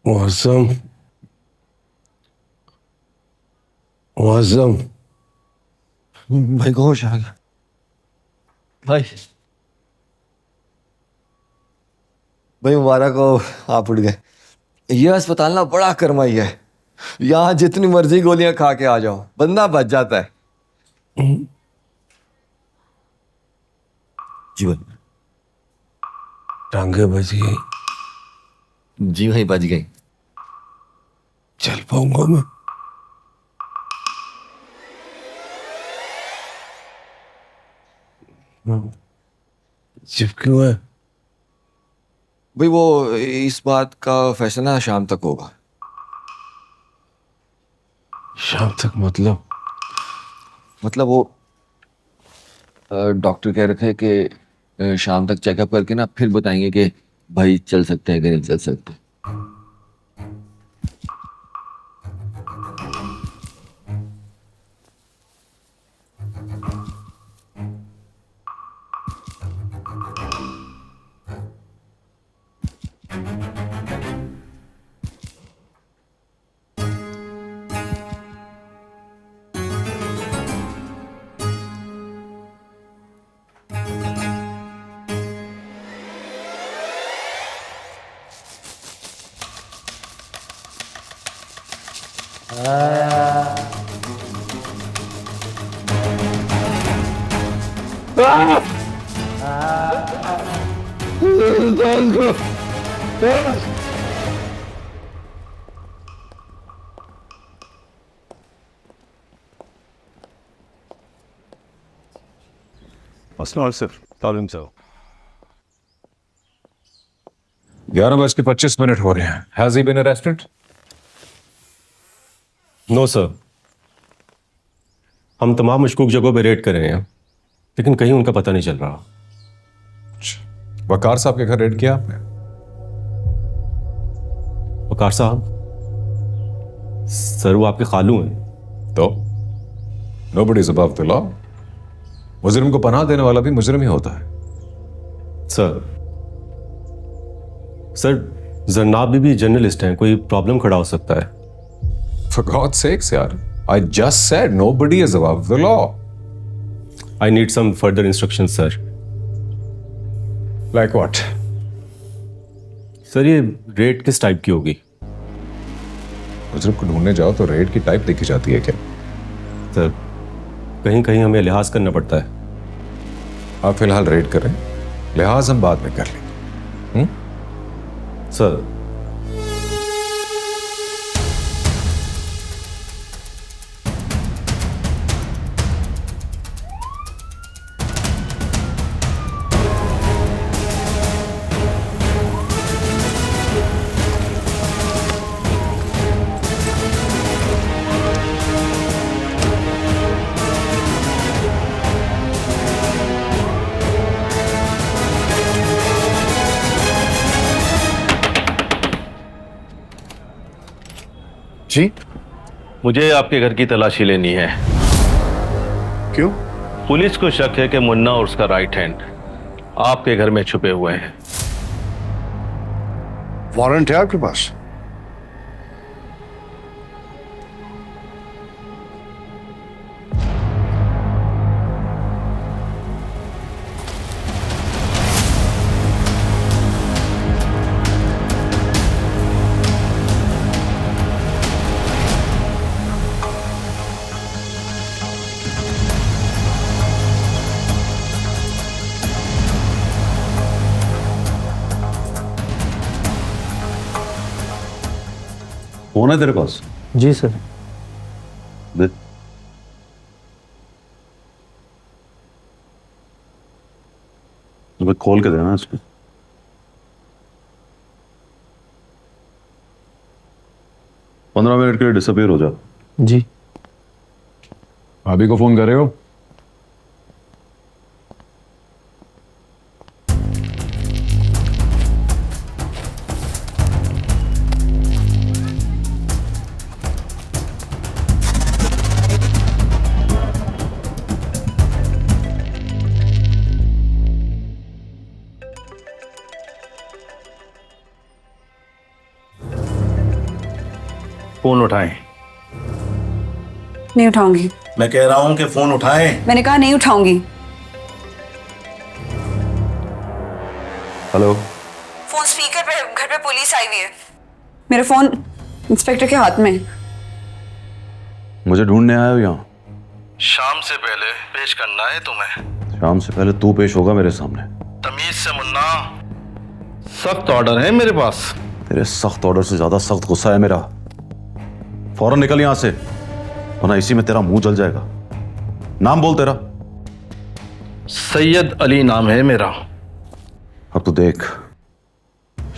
मुअज़्ज़म, मुअज़्ज़म। भाई को होश आ गया भाई। भाई मुबारक हो, आप उठ गए। ये अस्पताल ना बड़ा करमाई है, यहाँ जितनी मर्जी गोलियां खा के आ जाओ बंदा बच जाता है। जी भाई। टांगे बच गई। जी भाई बच गई। चल पाऊंगा मैं? चुप क्यों है? भाई वो इस बात का फैसला शाम तक होगा। शाम तक मतलब? मतलब वो डॉक्टर कह रहे थे कि शाम तक चेकअप करके ना फिर बताएंगे कि भाई चल सकते हैं कि नहीं चल सकते। मसला सिर्फ तालीम से हो। 11:25 हो रहे हैं। Has he been arrested? No sir, हम तमाम मशकूक जगहों पे रेड कर रहे हैं लेकिन कहीं उनका पता नहीं चल रहा। वकार साहब के घर रेड किया आपने? वकार साहब? सर वो आपके खालू हैं। तो nobody is above the law. मुजरिम को पनाह देने वाला भी मुजरिम ही होता है। सर जरनाब भी जर्नलिस्ट हैं, कोई प्रॉब्लम खड़ा हो सकता है। For God's sakes, यार, I just said nobody is above the law. I need some further instructions, sir. Like what? Sir ये रेड किस टाइप की होगी? मुजरिम को ढूंढने जाओ तो रेड की टाइप देखी जाती है क्या? सर कहीं कहीं हमें लिहाज करना पड़ता है। आप फिलहाल रेड करें, लिहाज हम बाद में कर लेंगे। सर जी, मुझे आपके घर की तलाशी लेनी है। क्यों? पुलिस को शक है कि मुन्ना और उसका राइट हैंड आपके घर में छुपे हुए हैं। वारंट है आपके पास? फोन है तेरे पास? जी सर। दे। तो खोल के देना इसको। 15 मिनट के लिए डिसअपीयर हो जा। जी। भाभी को फोन कर रहे हो? फोन उठाएं। नहीं उठाऊंगी। मैं कह रहा हूं कि फोन उठाएं। मैंने कहा नहीं उठाऊंगी। हेलो। फोन स्पीकर पे, घर पे पुलिस आई हुई है। मेरा फोन इंस्पेक्टर के हाथ में है। मुझे ढूंढने आए हो यहाँ? शाम से पहले पेश करना है तुम्हें। शाम से पहले तू पेश होगा मेरे सामने। तमीज से मुन्ना, सख्त ऑर्डर है मेरे पास। तेरे सख्त ऑर्डर से ज्यादा सख्त गुस्सा है मेरा। फौरन निकल यहाँ से, वरना इसी में तेरा मुंह जल जाएगा। नाम बोल तेरा। सैयद अली नाम है मेरा। अब तू देख,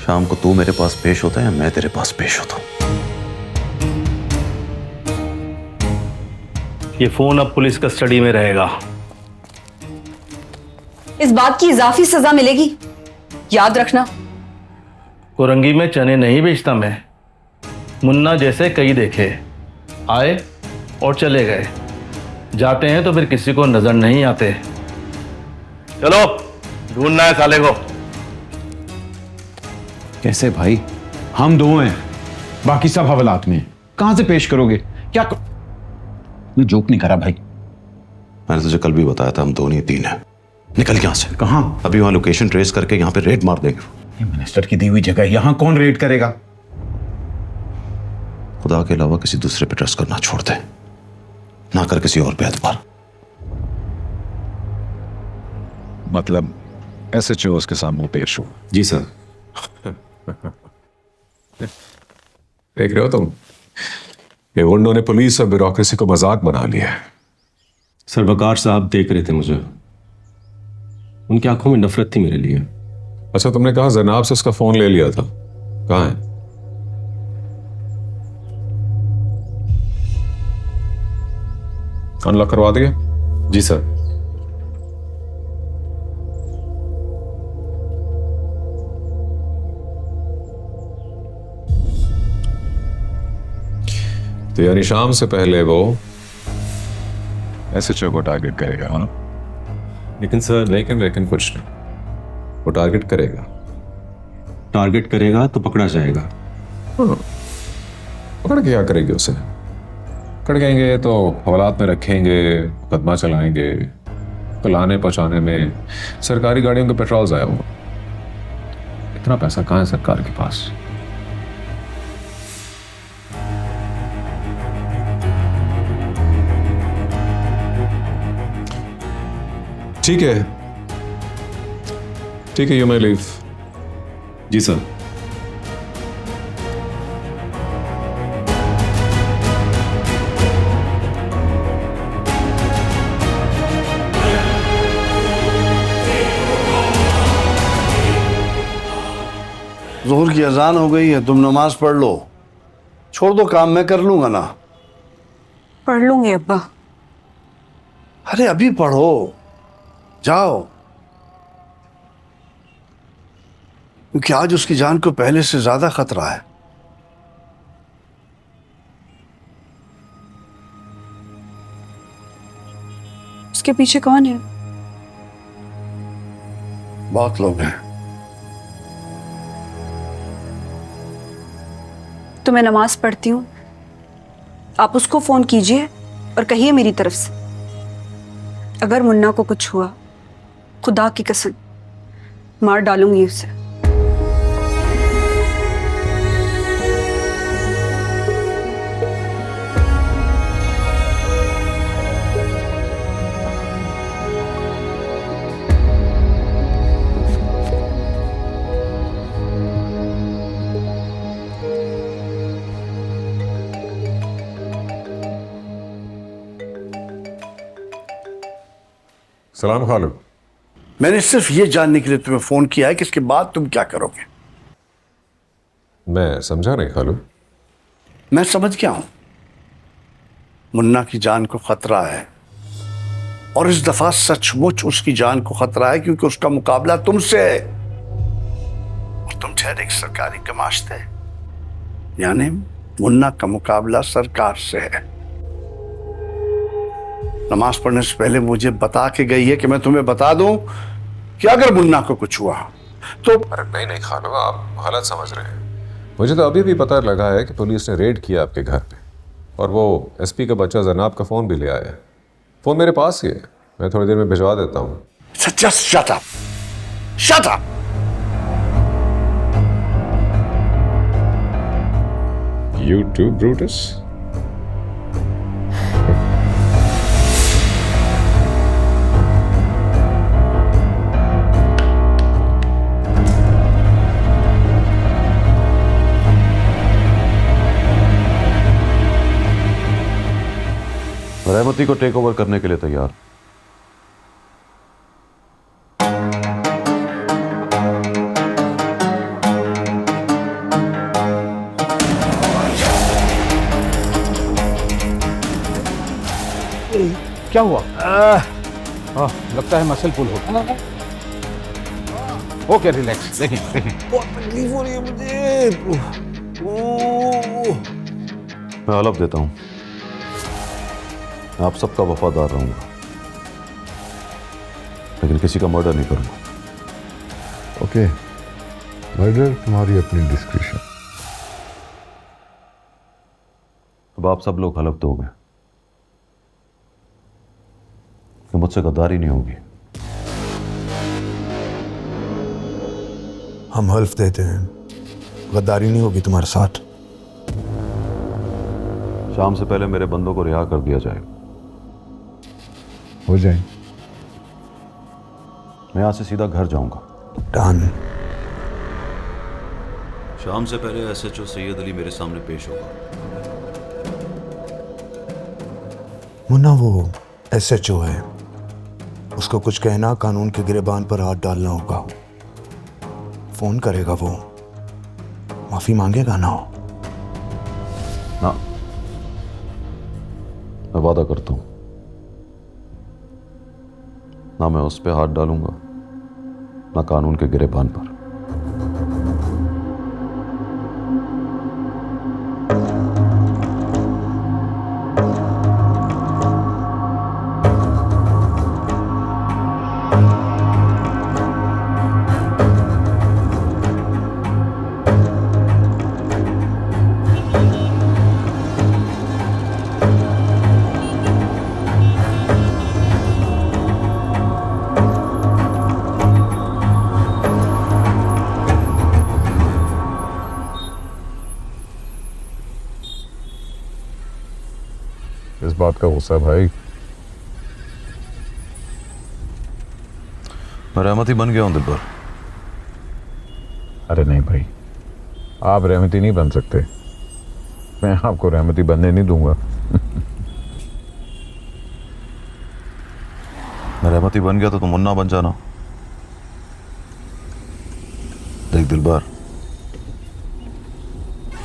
शाम को तू मेरे पास पेश होता है या मैं तेरे पास पेश होता हूं। ये फोन अब पुलिस कस्टडी में रहेगा। इस बात की इजाफी सजा मिलेगी, याद रखना। कोरंगी में चने नहीं बेचता मैं। मुन्ना जैसे कई देखे, आए और चले गए। जाते हैं तो फिर किसी को नजर नहीं आते। चलो ढूंढना है साले को। कैसे भाई? हम दो हैं, बाकी सब हवालात में। कहां से पेश करोगे? क्या मैं जोक नहीं करा भाई। मैंने तुझे कल भी बताया था, हम दो नहीं तीन हैं। निकल यहाँ से। कहां? अभी वहां लोकेशन ट्रेस करके यहाँ पे रेड मार देंगे। ये मिनिस्टर की दी हुई जगह है, यहां कौन रेड करेगा? खुदा के अलावा किसी दूसरे पे ट्रस्ट करना छोड़ दे, ना कर किसी और पे एतबार। मतलब SHO उसके सामने पेश हो। जी सर। देख रहे हो तुम, ये गुंडों ने पुलिस और ब्यूरोक्रेसी को मजाक बना लिया है। सर वकार साहब देख रहे थे मुझे, उनकी आंखों में नफरत थी मेरे लिए। अच्छा, तुमने कहा जनाब से उसका फोन ले लिया था, कहाँ है? अनलॉक करवा दिया? जी सर। तो यानी शाम से पहले वो SHO को टारगेट करेगा, है ना? लेकिन सर, लेकिन कुछ नहीं, वो टारगेट करेगा। टारगेट करेगा तो पकड़ा जाएगा। पकड़ के क्या करेंगे उसे? पकड़ गएंगे तो हवालात में रखेंगे, मुकदमा चलाएंगे। तो लाने पहुंचाने में सरकारी गाड़ियों का पेट्रोल जाया होगा। इतना पैसा कहाँ है सरकार के पास? ठीक है, ठीक है, यू may लीव। जी सर। जोहर की अजान हो गई है, तुम नमाज पढ़ लो। छोड़ दो काम, मैं कर लूंगा ना। पढ़ लूंगी अब्बा। अरे अभी पढ़ो, जाओ। क्योंकि आज उसकी जान को पहले से ज्यादा खतरा है। उसके पीछे कौन है? बहुत लोग हैं। तो मैं नमाज पढ़ती हूँ, आप उसको फोन कीजिए और कहिए मेरी तरफ से, अगर मुन्ना को कुछ हुआ, खुदा की कसम मार डालूंगी उसे। सलाम खालू। मैंने सिर्फ ये जानने के लिए तुम्हें फोन किया है कि इसके बाद तुम क्या करोगे। मैं समझा नहीं खालू। मैं समझ गया हूं, मुन्ना की जान को खतरा है, और इस दफा सचमुच उसकी जान को खतरा है, क्योंकि उसका मुकाबला तुमसे है और तुम ठहरे एक सरकारी कमाश्ते, यानी मुन्ना का मुकाबला सरकार से है। नमाज पढ़ने से पहले मुझे बता के गई है कि मैं तुम्हें बता दूं कि अगर मुन्ना को कुछ हुआ तो। नहीं नहीं खालू, आप गलत समझ रहे हैं। मुझे तो अभी भी पता लगा है कि पुलिस ने रेड किया आपके घर पे और वो एसपी का बच्चा जनाब का फ़ोन भी ले आया है। फ़ोन मेरे पास ही है, मैं थोड़ी देर में भिजवा देता हूँ। So just shut up. Shut up. You too, Brutus? रहमती को टेक ओवर करने के लिए तैयार। क्या हुआ? लगता है मसल पुल हो गया। Okay relax. देखें देखें। बहुत तकलीफ हो रही है मुझे। मैं हलफ देता हूं आप सबका वफादार रहूंगा, लेकिन किसी का मर्डर नहीं करूंगा। ओके, मर्डर तुम्हारी अपनी डिस्क्रिप्शन। अब आप सब लोग हलफ दोगे कि मुझसे गद्दारी नहीं होगी। हम हल्फ देते हैं गद्दारी नहीं होगी तुम्हारे साथ। शाम से पहले मेरे बंदों को रिहा कर दिया जाएगा। हो जाए। मैं यहां से सीधा घर जाऊंगा। डन। शाम से पहले एसएचओ सैयद अली मेरे सामने पेश होगा। मुन्ना वो एसएचओ है, उसको कुछ कहना, कानून के गिरेबान पर हाथ डालना होगा। फोन करेगा वो, माफी मांगेगा ना? ना, मैं वादा करता हूं ना मैं उस पे हाथ डालूंगा ना कानून के गिरेबान पर। इस बात का गुस्सा भाई? मैं रहमती बन गया हूं दिलबर। अरे नहीं भाई, आप रहमती नहीं बन सकते। मैं आपको रहमती बनने नहीं दूंगा। मैं रहमती बन गया तो तुम मुन्ना बन जाना। देख दिलबर,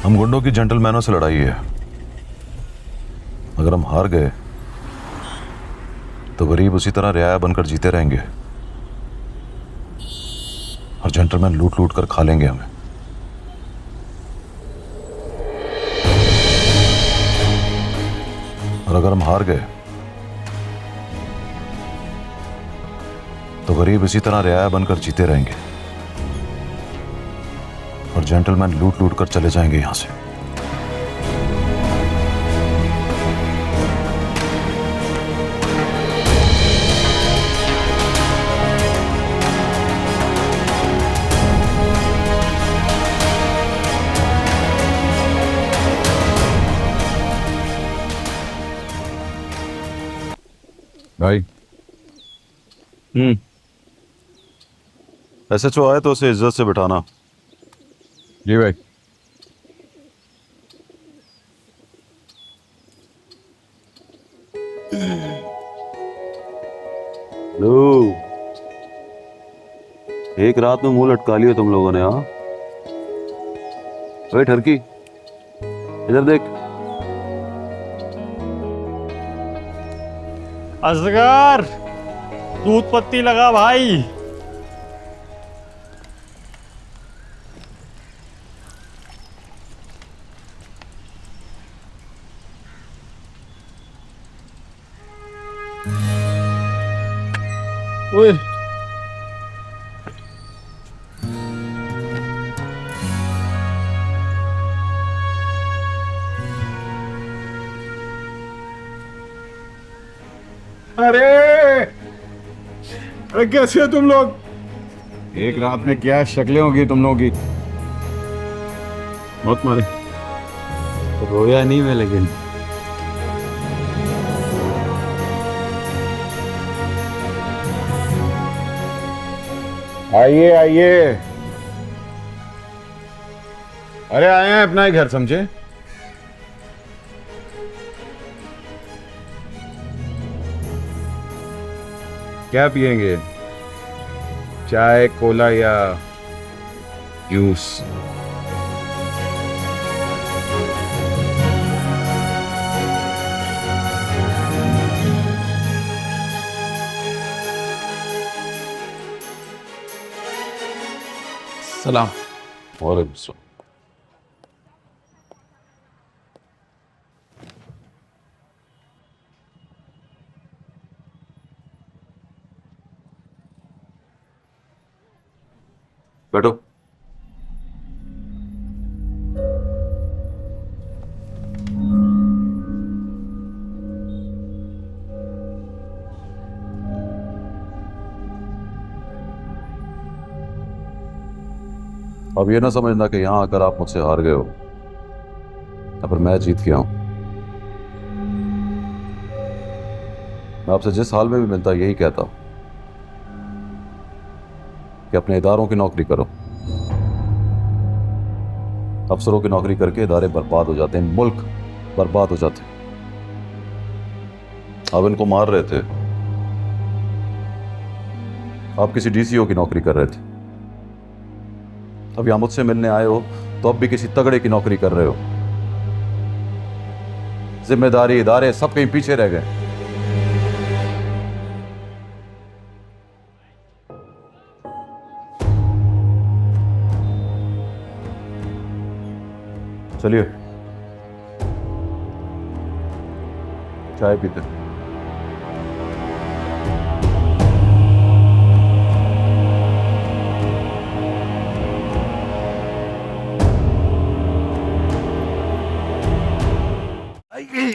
हम गुंडों की जेंटलमैनों से लड़ाई है। अगर हम हार गए तो गरीब उसी तरह रियाया बनकर जीते रहेंगे और जेंटलमैन लूट लूट कर खा लेंगे हमें। और अगर हम हार गए तो गरीब इसी तरह रियाया बनकर जीते रहेंगे और जेंटलमैन लूट लूट कर चले जाएंगे यहां से। भाई एसएचओ आए तो उसे इज्जत से बिठाना। जी भाई। लो, एक रात में मुंह लटका लिया तुम लोगों ने। हाँ भाई ठरकी, इधर देख। असगर, दूध पत्ती लगा भाई। ओए अरे अरे कैसे हो तुम लोग? एक रात में क्या शक्लें होगी तुम लोगों की। बहुत मारे। रोया नहीं मैं, लेकिन आइए आइए। अरे आए हैं अपना ही घर, समझे? क्या पियेंगे? चाय, कोला या जूस? सलाम। वालेकुम सलाम। बैठो। अब ये ना समझना कि यहां आकर आप मुझसे हार गए हो या फिर मैं जीत गया हूं। मैं आपसे जिस हाल में भी मिलता यही कहता हूं कि अपने इदारों की नौकरी करो। अफसरों की नौकरी करके इदारे बर्बाद हो जाते हैं, मुल्क बर्बाद हो जाते हैं। आप इनको मार रहे थे, आप किसी डीसीओ की नौकरी कर रहे थे। अब यहां मुझसे मिलने आए हो तो अब भी किसी तगड़े की नौकरी कर रहे हो। जिम्मेदारी, इदारे सब कहीं पीछे रह गए। चलिए चाय पीते।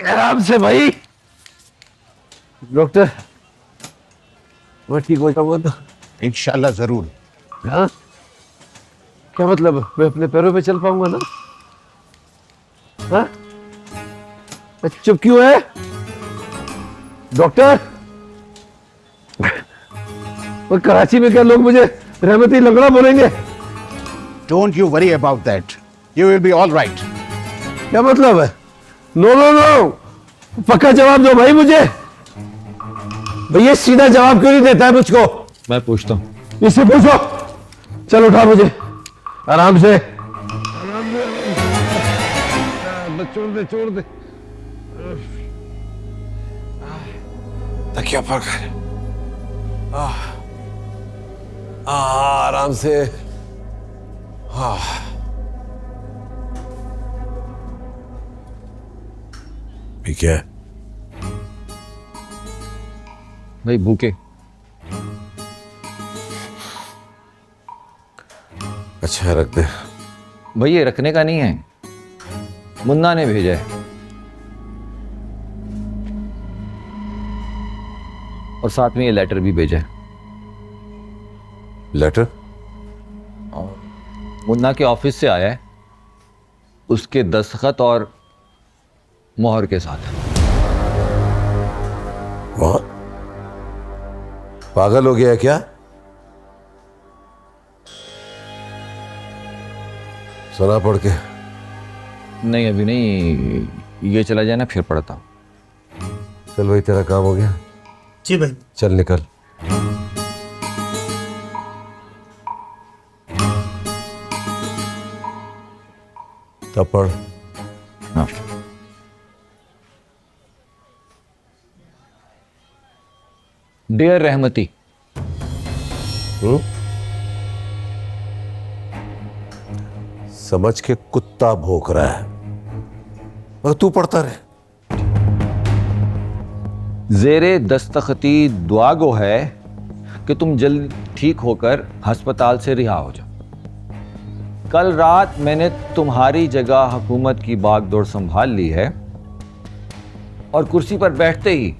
आराम से भाई। डॉक्टर, मैं ठीक हो जाऊंगा तो? इंशाल्लाह जरूर। हाँ? क्या मतलब, मैं अपने पैरों पे चल पाऊंगा ना? हाँ? चुप क्यों है डॉक्टर? और कराची में क्या लोग मुझे रहमती लंगड़ा बोलेंगे? Don't you worry about that, you will be all right. क्या मतलब है? नो नो नो, पक्का जवाब दो भाई मुझे। भैया सीधा जवाब क्यों नहीं देता है मुझको? मैं पूछता हूँ। इससे पूछो। चल उठा मुझे आराम से। छोड़ दे छोड़ दे। तकिया पकड़। आराम से। ठीक है भाई, भूखे? अच्छा रख दे। भाई ये रखने का नहीं है, मुन्ना ने भेजा है। और साथ में ये लेटर भी भेजा है। लेटर? मुन्ना के ऑफिस से आया है, उसके दस्तखत और मोहर के साथ। बहुत पागल हो गया है क्या? सुना पढ़ के? नहीं अभी नहीं, ये चला जाए ना फिर पढ़ता हूं। चल भाई, तेरा काम हो गया। जी भाई। चल निकल। तब पढ़। हाँ। डियर रहमती, समझ के कुत्ता भौंक रहा है और तू पढ़ता रहे। जेरे दस्तखती दुआ गो है कि तुम जल्द ठीक होकर अस्पताल से रिहा हो जाओ। कल रात मैंने तुम्हारी जगह हुकूमत की बागडोर संभाल ली है और कुर्सी पर बैठते ही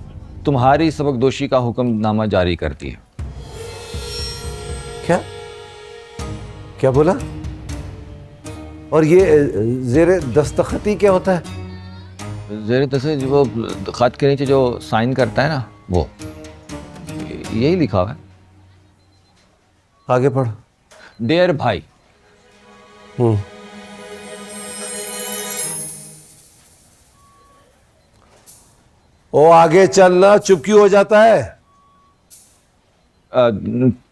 तुम्हारी सबकदोशी का हुक्मनामा जारी करती है। क्या क्या बोला? और ये जेरे दस्तखती क्या होता है? ज़ेर तस्वीर वो खत के नीचे जो साइन करता है ना, वो यही लिखा हुआ है। आगे पढ़। डियर भाई, ओ आगे चलना, चुप क्यों हो जाता है?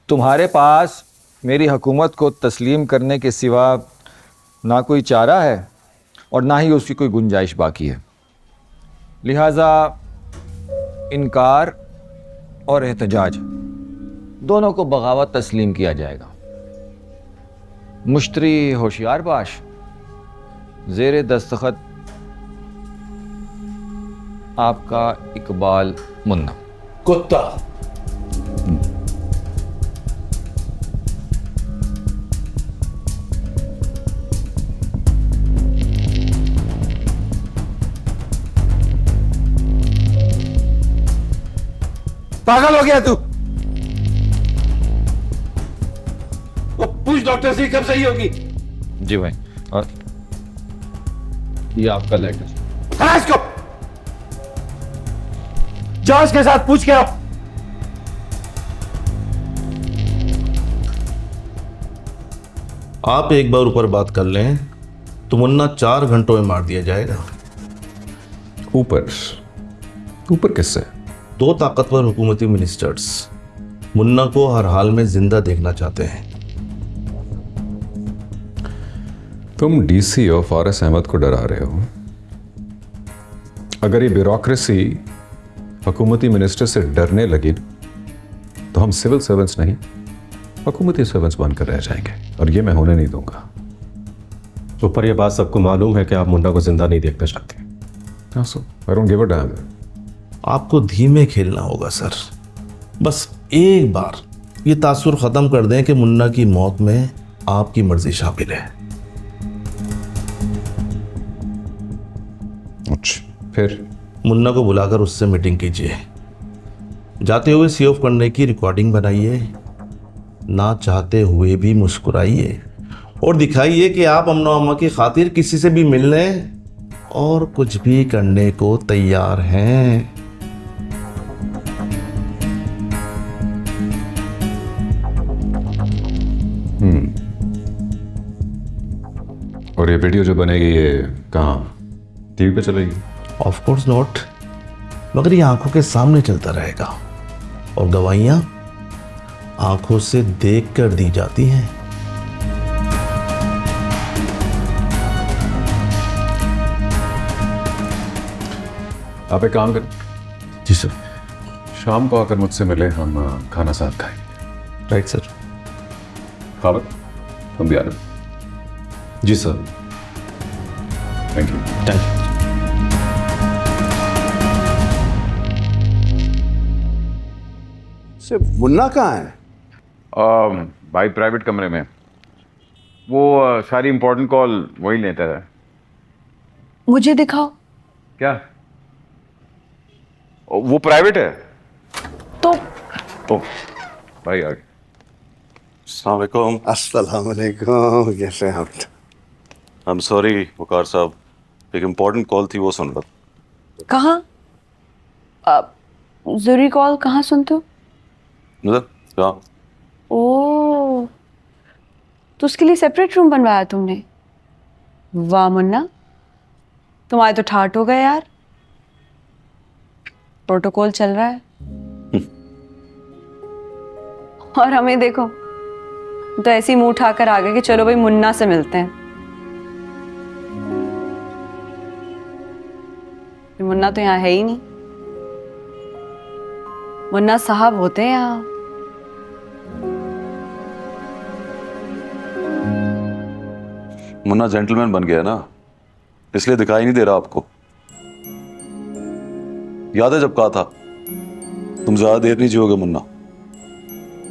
तुम्हारे पास मेरी हुकूमत को तस्लीम करने के सिवा ना कोई चारा है और ना ही उसकी कोई गुंजाइश बाकी है। लिहाजा इनकार और एहतजाज दोनों को बगावत तस्लीम किया जाएगा। मुश्तरी होशियार बाश, ज़ेर दस्तखत आपका इकबाल मुन्ना। कुत्ता। पागल हो गया तू? वो पूछ डॉक्टर से कब सही होगी। जी भाई, और ये आपका लेटर। हटा इसको, जांच के साथ पूछ के आओ। आप एक बार ऊपर बात कर लें तो मुन्ना 4 घंटों में मार दिया जाएगा। ऊपर ऊपर किससे? 2 ताकतवर हुकूमती मिनिस्टर्स मुन्ना को हर हाल में जिंदा देखना चाहते हैं। तुम डीसी और फारिस अहमद को डरा रहे हो। अगर ये ब्यूरोक्रेसी हुकूमती मिनिस्टर से डरने लगी तो हम सिविल सर्वेंट्स नहीं, हुकूमती सर्वेंट्स बनकर रह जाएंगे, और ये मैं होने नहीं दूंगा। ऊपर ये बात सबको मालूम है कि आप मुन्ना को जिंदा नहीं देखना चाहते। I don't give a damn. आपको धीमे खेलना होगा सर। बस एक बार ये तासुर खत्म कर दें कि मुन्ना की मौत में आपकी मर्जी शामिल है। अच्छा, फिर मुन्ना को बुलाकर उससे मीटिंग कीजिए। जाते हुए सी ऑफ करने की रिकॉर्डिंग बनाइए, ना चाहते हुए भी मुस्कुराइए और दिखाइए कि आप अमनो अम्मा की खातिर किसी से भी मिलने और कुछ भी करने को तैयार हैं। और ये वीडियो जो बनेगी ये कहाँ, टीवी पे चलेगी? ऑफ कोर्स नॉट, मगर ये आंखों के सामने चलता रहेगा और गवाहियां आंखों से देख कर दी जाती हैं। आप एक काम करें, जी सर। शाम को आकर मुझसे मिले, हम खाना साथ खाएंगे। Right sir. खाबत, तुम भी आ रहे? जी sir. Thank you. Thank you. से मुन्ना कहाँ है? भाई प्राइवेट कमरे में वो सारी इंपॉर्टेंट कॉल वही लेता है। मुझे दिखाओ। क्या वो प्राइवेट है? तो ओ भाई आ गए। अस्सलाम वालेकुम। अस्सलाम वालेकुम, कैसे हैं आप? आई एम सॉरी वकार साहब, एक इम्पोर्टेंट कॉल थी वो सुन रहा था। कहाँ? जरूरी कॉल कहाँ सुनते हो? मतलब क्या? ओ, तो उसके लिए सेपरेट रूम बनवाया तुमने? वाह मुन्ना, तुम्हारे तो ठाट हो गए यार। प्रोटोकॉल चल रहा है और हमें देखो तो ऐसे ही मुंह उठाकर आ गए कि चलो भाई मुन्ना से मिलते हैं। मुन्ना तो यहाँ है ही नहीं। मुन्ना साहब होते हैं यहाँ। मुन्ना जेंटलमैन बन गया ना, इसलिए दिखाई नहीं दे रहा आपको। याद है जब कहा था तुम ज्यादा देर नहीं जियोगे मुन्ना,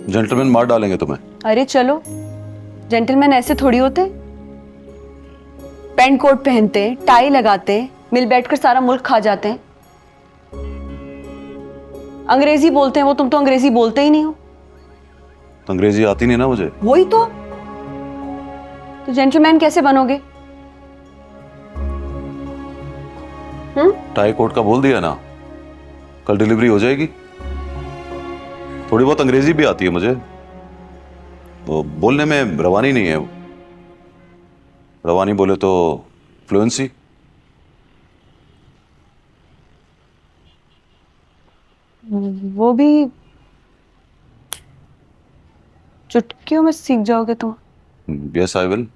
जेंटलमैन मार डालेंगे तुम्हें। अरे चलो, जेंटलमैन ऐसे थोड़ी होते। पैंट कोट पहनते, टाई लगाते, मिल बैठकर सारा मुल्क खा जाते हैं। अंग्रेजी बोलते हैं वो, तुम तो अंग्रेजी बोलते ही नहीं हो। तो अंग्रेजी आती नहीं ना मुझे। वही तो जेंटलमैन कैसे बनोगे? टाई कोट का बोल दिया ना, कल डिलीवरी हो जाएगी। थोड़ी बहुत अंग्रेजी भी आती है मुझे, तो बोलने में रवानी नहीं है। रवानी बोले तो फ्लुएंसी। वो भी चुटकियों में सीख जाओगे तुम। Yes I will.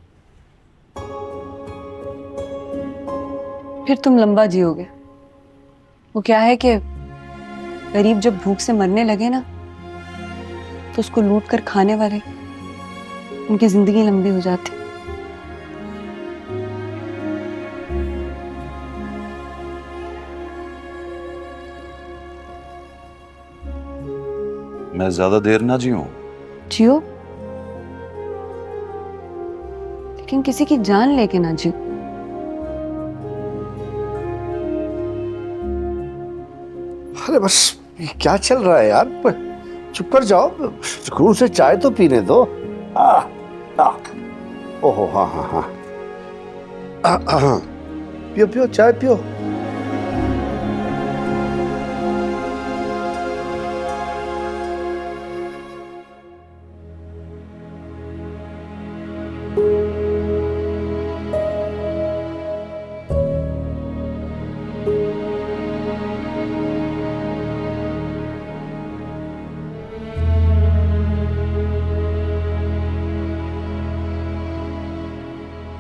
फिर तुम लंबा जियोगे। वो क्या है कि गरीब जब भूख से मरने लगे ना, तो उसको लूट कर खाने वाले, उनकी जिंदगी लंबी हो जाती। मैं ज्यादा देर ना जीऊं। जियो, लेकिन किसी की जान लेके ना जियो। अरे बस ये क्या चल रहा है यार, चुप कर जाओ, सुकून से चाय तो पीने दो। ओहो हाँ हाँ हाँ, पियो पियो चाय पियो।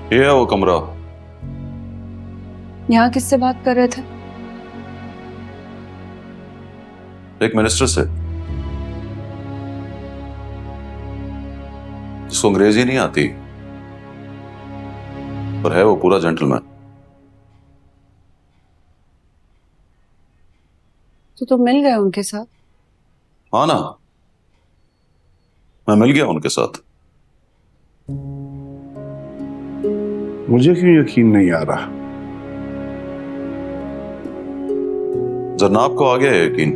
ये है वो कमरा। यहाँ किससे बात कर रहे थे? एक मिनिस्टर से, जिसको अंग्रेजी नहीं आती, पर है वो पूरा जेंटलमैन। तो तुम मिल गए उनके साथ? हाँ ना, मैं मिल गया उनके साथ। मुझे क्यों यकीन नहीं आ रहा? जरनाब को आ गया है यकीन,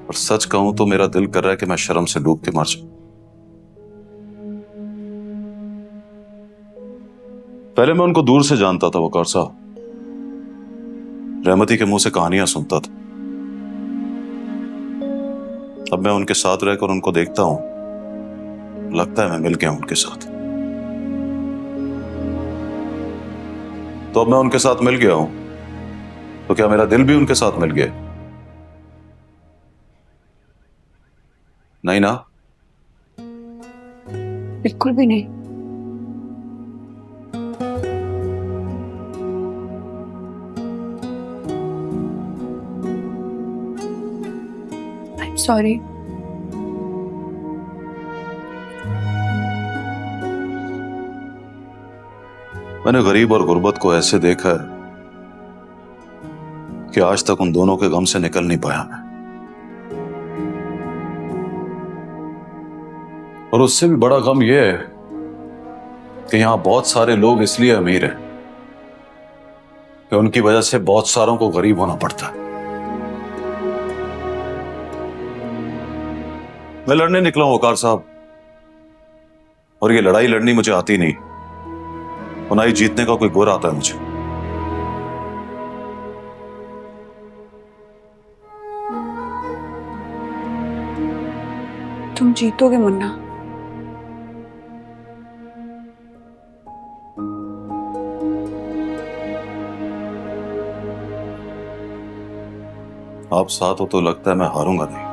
और सच कहूं तो मेरा दिल कर रहा है कि मैं शर्म से डूब के मर जाऊं। पहले मैं उनको दूर से जानता था वकार साहब, रहमती के मुंह से कहानियां सुनता था। अब मैं उनके साथ रहकर उनको देखता हूं, लगता है मैं मिल गया उनके साथ। तो अब मैं उनके साथ मिल गया हूं, तो क्या मेरा दिल भी उनके साथ मिल गया? नहीं ना? बिल्कुल भी नहीं। I'm sorry. मैंने गरीब और गुर्बत को ऐसे देखा है कि आज तक उन दोनों के गम से निकल नहीं पाया मैं। और उससे भी बड़ा गम यह है कि यहां बहुत सारे लोग इसलिए अमीर हैं कि उनकी वजह से बहुत सारों को गरीब होना पड़ता है। मैं लड़ने निकला हूं वकार साहब, और ये लड़ाई लड़नी मुझे आती नहीं, और ना ही जीतने का कोई गुर आता है मुझे। तुम जीतोगे मुन्ना। आप साथ हो तो लगता है मैं हारूंगा नहीं।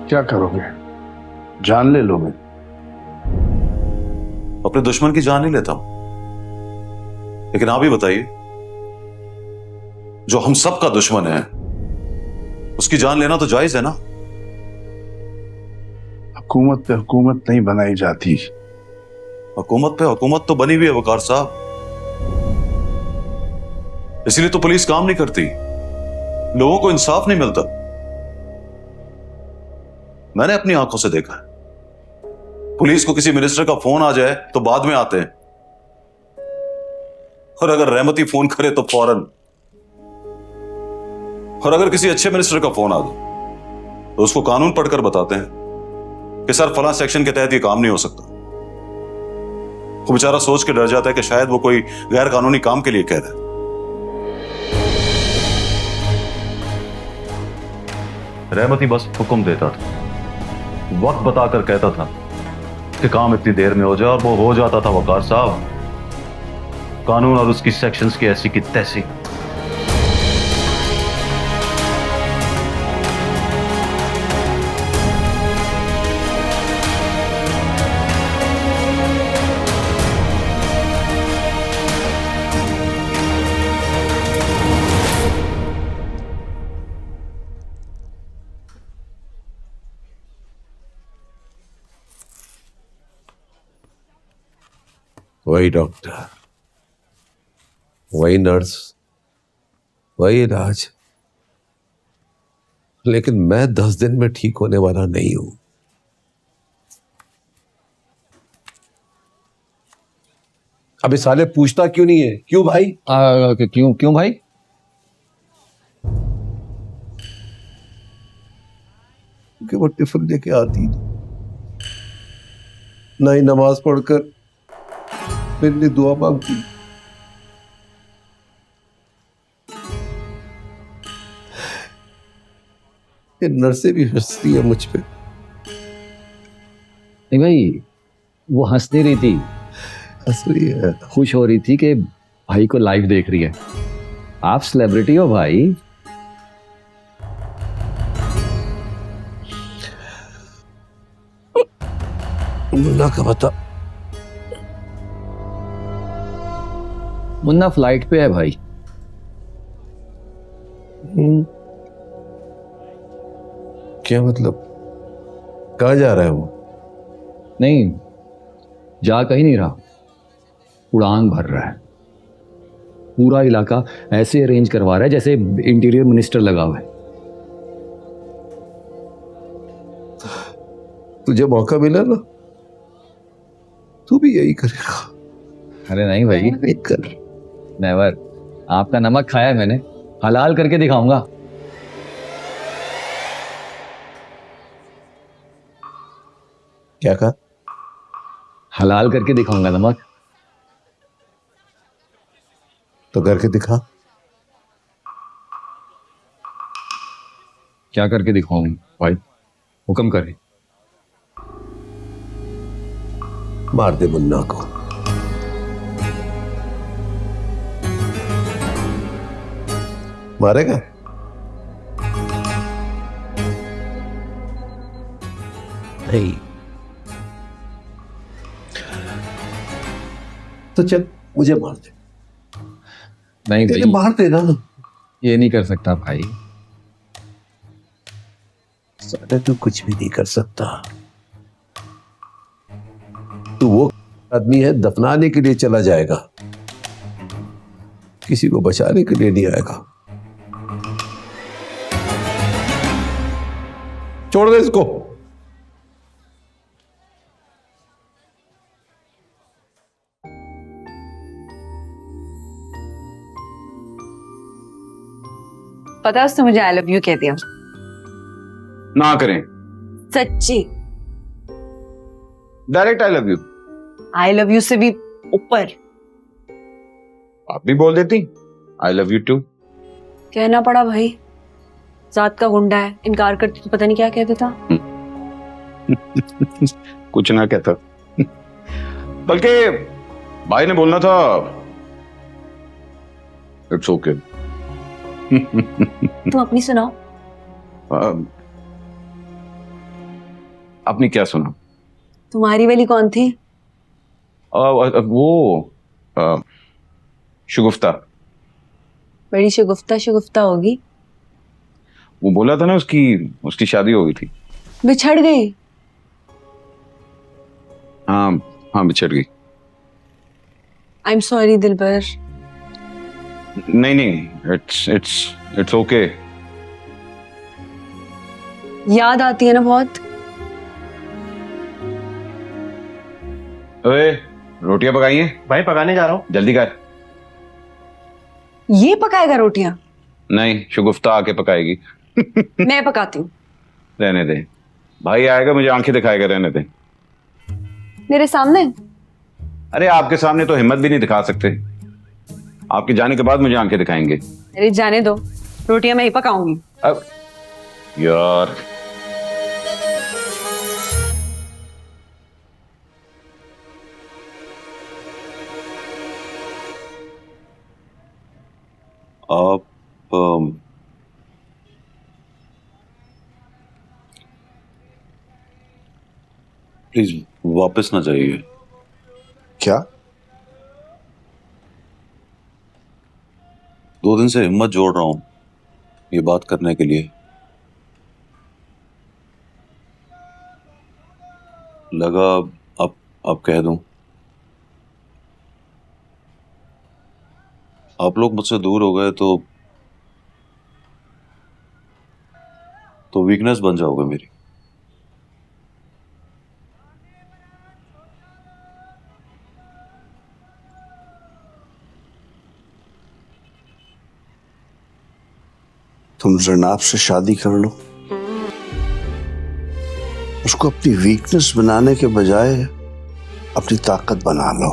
क्या करोगे? जान ले लोगे? अपने दुश्मन की जान नहीं लेता हूं, लेकिन आप ही बताइए, जो हम सब का दुश्मन है उसकी जान लेना तो जायज है ना? हुकूमत पे हुकूमत नहीं बनाई जाती। हुकूमत पे हुकूमत तो बनी हुई है वकार साहब, इसलिए तो पुलिस काम नहीं करती, लोगों को इंसाफ नहीं मिलता। मैंने अपनी आंखों से देखा है, पुलिस को किसी मिनिस्टर का फोन आ जाए तो बाद में आते हैं, और अगर रहमती फोन करे तो फौरन। और अगर किसी अच्छे मिनिस्टर का फोन आ दो तो उसको कानून पढ़कर बताते हैं कि सर फलां सेक्शन के तहत ये काम नहीं हो सकता। वो बेचारा सोच के डर जाता है कि शायद वो कोई गैर कानूनी काम के लिए कह रहा है। रहमती बस हुक्म देता था, वक्त बताकर कहता था कि काम इतनी देर में हो जाए, और वो हो जाता था वकार साहब। कानून और उसकी सेक्शंस की ऐसी की तैसी। वही डॉक्टर, वही नर्स, वही इलाज, लेकिन मैं 10 दिन में ठीक होने वाला नहीं हूं। अबे साले पूछता क्यों नहीं है? क्यों भाई? क्यों क्यों भाई? क्योंकि वो टिफिन लेके आती ना ही नमाज पढ़कर मेरे लिए दुआ मांगती। ये नर्सें भी हंसती है मुझ पे। नहीं भाई, वो हंस नहीं रही थी, हंस रही है, खुश हो रही थी कि भाई को लाइव देख रही है। आप सेलिब्रिटी हो भाई। मुन्ना का बता। मुन्ना फ्लाइट पे है भाई। क्या मतलब? कहाँ जा रहा है वो? नहीं, जा कहीं नहीं रहा, उड़ान भर रहा है। पूरा इलाका ऐसे अरेंज करवा रहा है जैसे इंटीरियर मिनिस्टर लगा हुआ है। तुझे मौका मिला ना, तू भी यही करेगा। अरे नहीं भाई, नहीं कर। नेवर। आपका नमक खाया है मैंने, हलाल करके दिखाऊंगा। क्या कहा? हलाल करके दिखाऊंगा नमक। तो करके दिखा। क्या करके दिखाऊं भाई? हुक्म करे। मार दे मुन्ना को। मारेगा? नहीं तो चल मुझे मार दे। नहीं तेरे भाई, मार देना। ये नहीं कर सकता भाई। साले तू कुछ भी नहीं कर सकता। तू वो आदमी है, दफनाने के लिए चला जाएगा, किसी को बचाने के लिए नहीं आएगा। छोड़ दे इसको। पता है उसने मुझे आई लव यू कह दिया। ना करें, सच्ची। Direct I love you. I love you से भी ऊपर आप भी बोल देती आई लव यू टू। कहना पड़ा भाई, जात का गुंडा है, इनकार करती तो पता नहीं क्या कह देता। कुछ ना कहता, बल्कि भाई ने बोलना था इट्स ओके। तुम अपनी सुनाओ। अपनी क्या सुना? तुम्हारी वाली कौन थी? वो शगुफ्ता। बड़ी शगुफ्ता शगुफ्ता होगी। वो बोला था ना उसकी शादी हो गई थी। बिछड़ गई? हाँ हाँ, बिछड़ गई। आई एम सॉरी दिलबर। नहीं नहीं, इट्स ओके। याद आती है ना बहुत। ओए, रोटियां पकाई हैं? भाई पकाने जा रहा हूँ। जल्दी कर। ये पकाएगा रोटियां? नहीं, शगुफ्ता आके पकाएगी। मैं पकाती हूँ। रहने दे, भाई आएगा मुझे आंखें दिखाएगा, रहने दे। मेरे सामने? अरे आपके सामने तो हिम्मत भी नहीं दिखा सकते, आपके जाने के बाद मुझे आंखें दिखाएंगे। अरे जाने दो, रोटियां मैं ही पकाऊंगी। अब यार आप प्लीज वापस ना जाइए। क्या? 2 दिन से हिम्मत जोड़ रहा हूं ये बात करने के लिए, लगा अब कह दूं। आप लोग मुझसे दूर हो गए तो वीकनेस बन जाओगे मेरी। तुम जरनाब से शादी कर लो, उसको अपनी वीकनेस बनाने के बजाय अपनी ताकत बना लो।